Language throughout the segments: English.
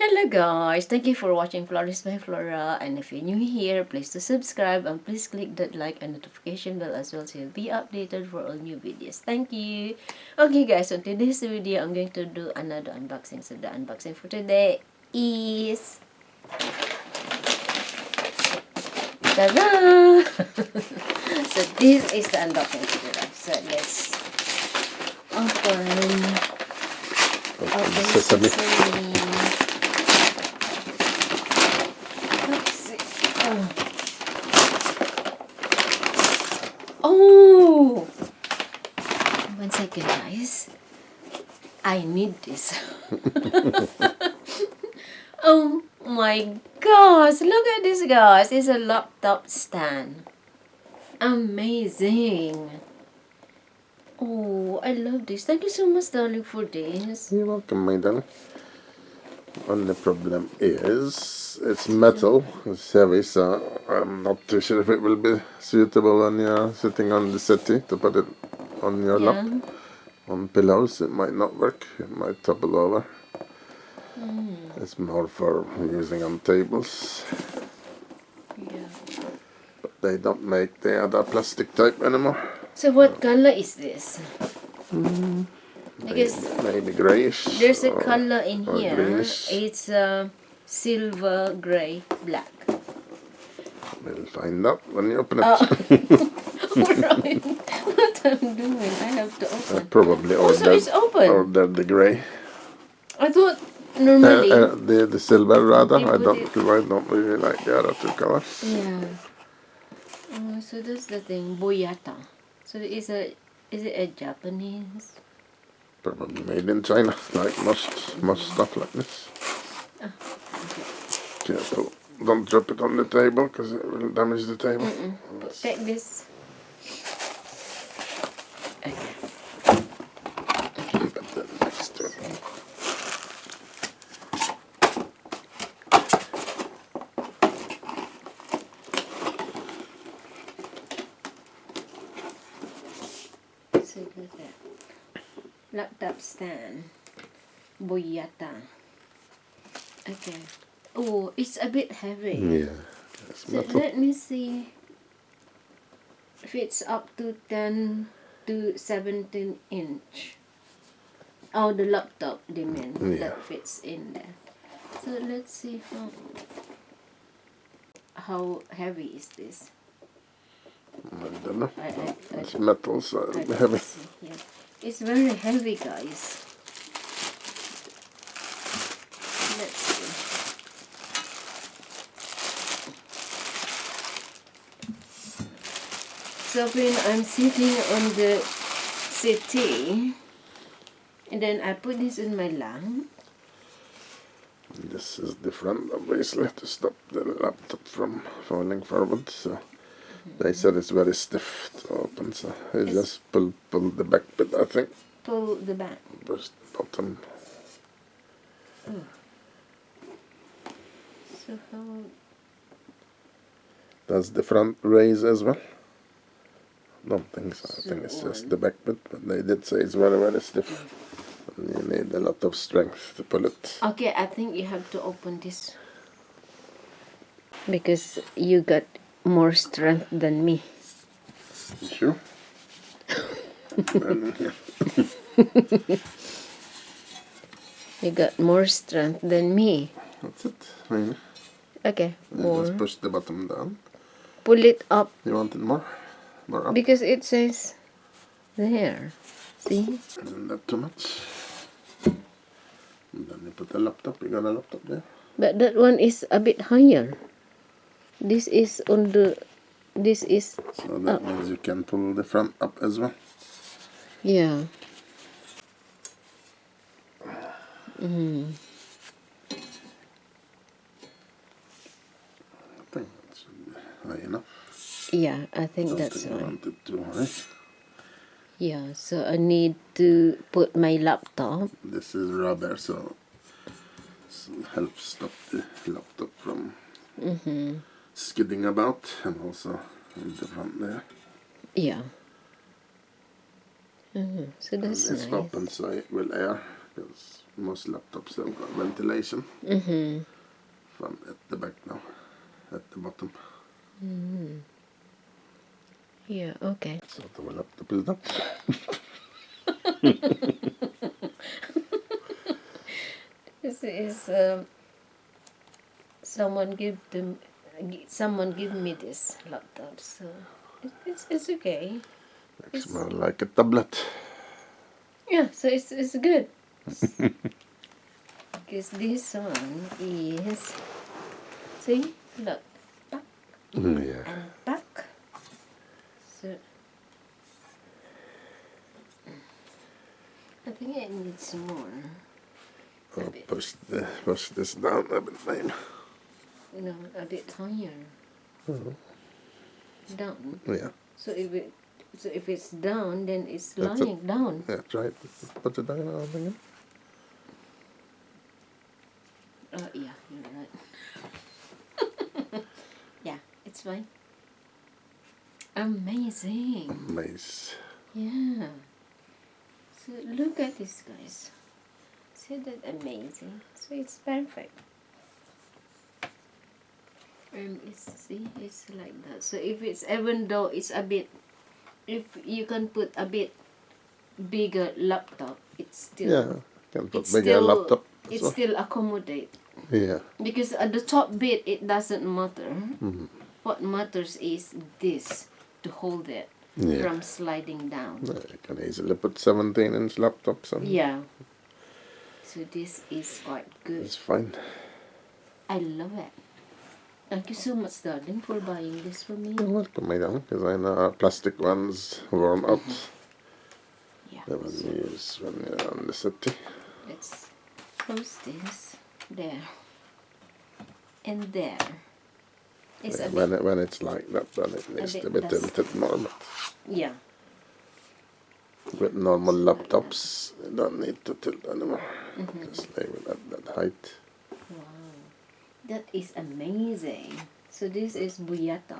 Hello guys, thank you for watching Flourish by Flora, and if you're new here, please to subscribe and please click that like and notification bell as well so you'll be updated for all new videos. Thank you. Okay guys, so today's video I'm going to do another unboxing. So the unboxing for today is ta-da! So this is the unboxing for today. So let's open Sesame. Let's see. Oh! 1 second, guys. I need this. Oh my gosh! Look at this, guys. It's a laptop stand. Amazing. Oh, I love this. Thank you so much, darling, for this. You're welcome, my darling. Only problem is it's metal, it's heavy, so I'm not too sure if it will be suitable when you're sitting on the settee to put it on your lap. On pillows it might not work, it might topple over. It's more for using on tables. Yeah. But they don't make the other plastic type anymore. So what color is this? Because Maybe grayish. there's a color in or here. greenish. It's silver, gray, black. We'll find out when you open it. Alright. What I'm doing, I have to open. I probably So it's open. ordered the gray. I thought normally. The silver rather. You I put don't really like the other two colors. Yeah. So that's the thing, BoYata. So is it a Japanese? Probably made in China, like most stuff like this. Careful, don't drop it on the table because it will damage the table. Take this. Okay. But then next to it. So look at that. Laptop stand. BoYata. Okay. Oh, it's a bit heavy. Yeah, it's So metal. let me see if it's up to 10 to 17 inch. Oh, the laptop, they mean, that fits in there. So let's see how heavy is this. I don't know. I It's metal, so it'll be don't heavy. see here. It's very heavy, guys. Let's see. So when I'm sitting on the settee, and then I put this in my lap. This is different, obviously, to stop the laptop from falling forward. So they said it's very stiff to open, so you just pull the back bit, I think. Pull the back. Push the bottom. So how? Does the front raise as well? Don't think so. I think it's just the back bit, but they did say it's very, very stiff. And you need a lot of strength to pull it. Okay, I think you have to open this. Because you got more strength than me. You sure? You got more strength than me. That's it, maybe. Okay, You more. just push the bottom down. Pull it up. You want it more? More up? Because it says there. See? Isn't that too much? And then you put the laptop. You got a laptop there. But that one is a bit higher. This is on the... This is... So that means you can pull the front up as well. Yeah. I think that should be high enough. Yeah, I think Don't that's think you right. want it too high. Yeah, so I need to put my laptop. This is rubber, so it helps stop the laptop from skidding about, and also in the front there. Yeah. So that's It's nice. open so it will air, because most laptops have got ventilation. From at the back now, at the bottom. Yeah, okay. So the laptop is done. This is someone give me this laptop, so it's okay. It's more like a tablet. Yeah, so it's good. Because this one is, see, look, back Yeah. and back. So I think it needs more. A I'll bit, push this down a bit, maybe. a bit higher. Down. Yeah. So if it's down, then it's That's lying down. Yeah, try it. Put it down again. Yeah, you're right. Yeah, it's fine. Amazing. Nice. Yeah. So look at this, guys. See that amazing? So it's perfect. And it's like that. So if it's, even though it's a bit, if you can put a bit bigger laptop, it's still, Yeah, can put it's bigger still, laptop. it So. still accommodate. Yeah. Because at the top bit, it doesn't matter. What matters is this, to hold it Yeah. from sliding down. Yeah, you can easily put 17-inch laptops on. Yeah. So this is quite good. It's fine. I love it. Thank you so much, darling, for buying this for me. You're welcome, madam, because I know our plastic ones worn out. Yeah. They will use when you're on the city. Let's close this. There. And there. It's Yeah, a bit, when it's like that, then it needs bit to be dusty. tilted more. But yeah. with normal laptops, you don't need to tilt anymore. Just leave it at that height. Wow. That is amazing. So this is BoYata.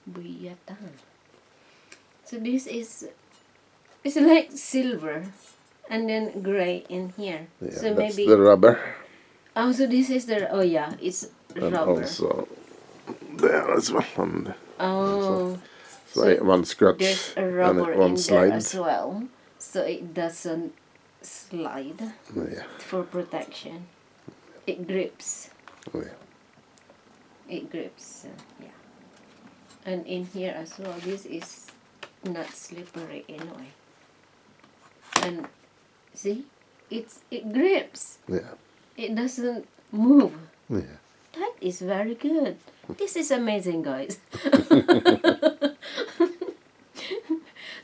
BoYata. So this is, it's like silver and then gray in here. Yeah, so that's maybe, the rubber. oh, so this is the, oh yeah, it's And rubber. also there as well. On the, Oh. so one scratch There's a and rubber it in won't there slide. as well, so it doesn't slide, Yeah. for protection. It grips. Yeah. It grips. Yeah. And in here as well, this is not slippery anyway. And see, it grips. Yeah. It doesn't move. Yeah. That is very good. This is amazing, guys.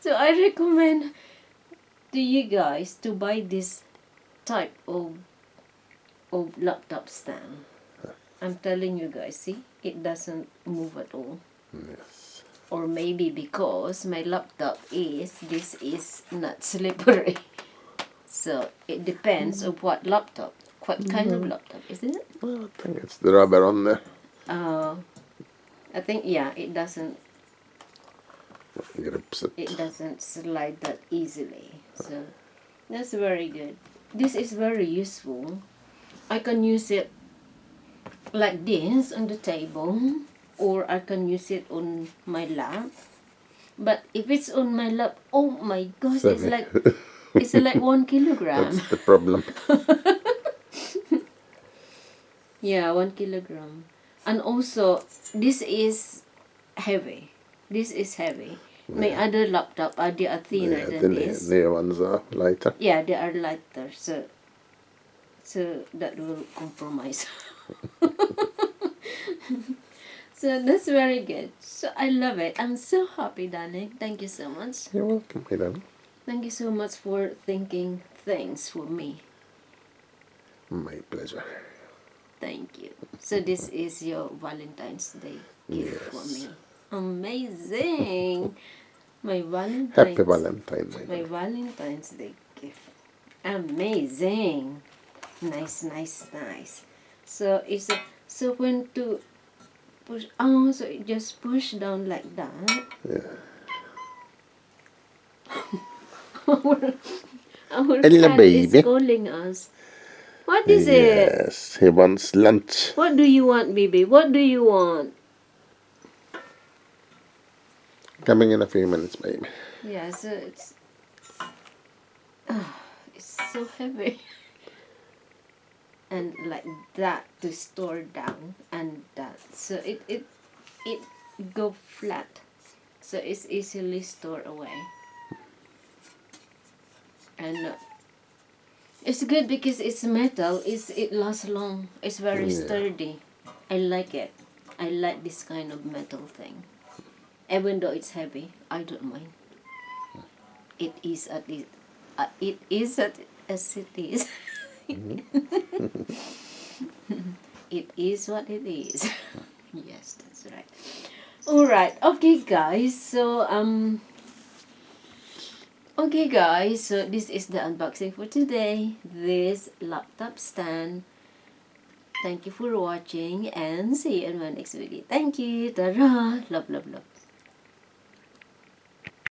So I recommend to you guys to buy this type of laptop stand. I'm telling you guys, see, it doesn't move at all. Yes. Or maybe because my laptop this is not slippery. So it depends of what laptop, what kind of laptop, isn't it? Well, I think it's the rubber on there. I think, yeah, it doesn't Grips it. it doesn't slide that easily. So that's very good. This is very useful. I can use it like this on the table, or I can use it on my lap. But if it's on my lap, oh my gosh, it's like it's like 1 kilogram. That's the problem. Yeah, 1 kilogram. And also, this is heavy. This is heavy. My other laptop, they are thinner Yeah, than this. the ones are lighter. Yeah, they are lighter, so that will compromise. So that's very good. So I love it. I'm so happy, darling. Thank you so much. You're welcome, madam. Thank you so much for thinking things for me. My pleasure. Thank you. So this is your Valentine's Day gift for me. Amazing. My Happy Valentine, My madam. Valentine's Day gift. Amazing. Nice, nice, nice. So it's so when to push, oh, so it just push down like that. Yeah. Our Hello, cat is baby. calling us. What is it? Yes, he wants lunch. What do you want, baby? What do you want? Coming in a few minutes, baby. Yeah, so it's so heavy. And like that to store down and that. So it go flat. So it's easily stored away. And it's good because it's metal. It lasts long. It's very Yeah. sturdy. I like it. I like this kind of metal thing. Even though it's heavy, I don't mind. It is at least. It is as it is. It is what it is. Yes, that's right. All right. Okay, guys. Okay, guys. So this is the unboxing for today. This laptop stand. Thank you for watching and see you in my next video. Thank you. Ta-ra. Love, love, love.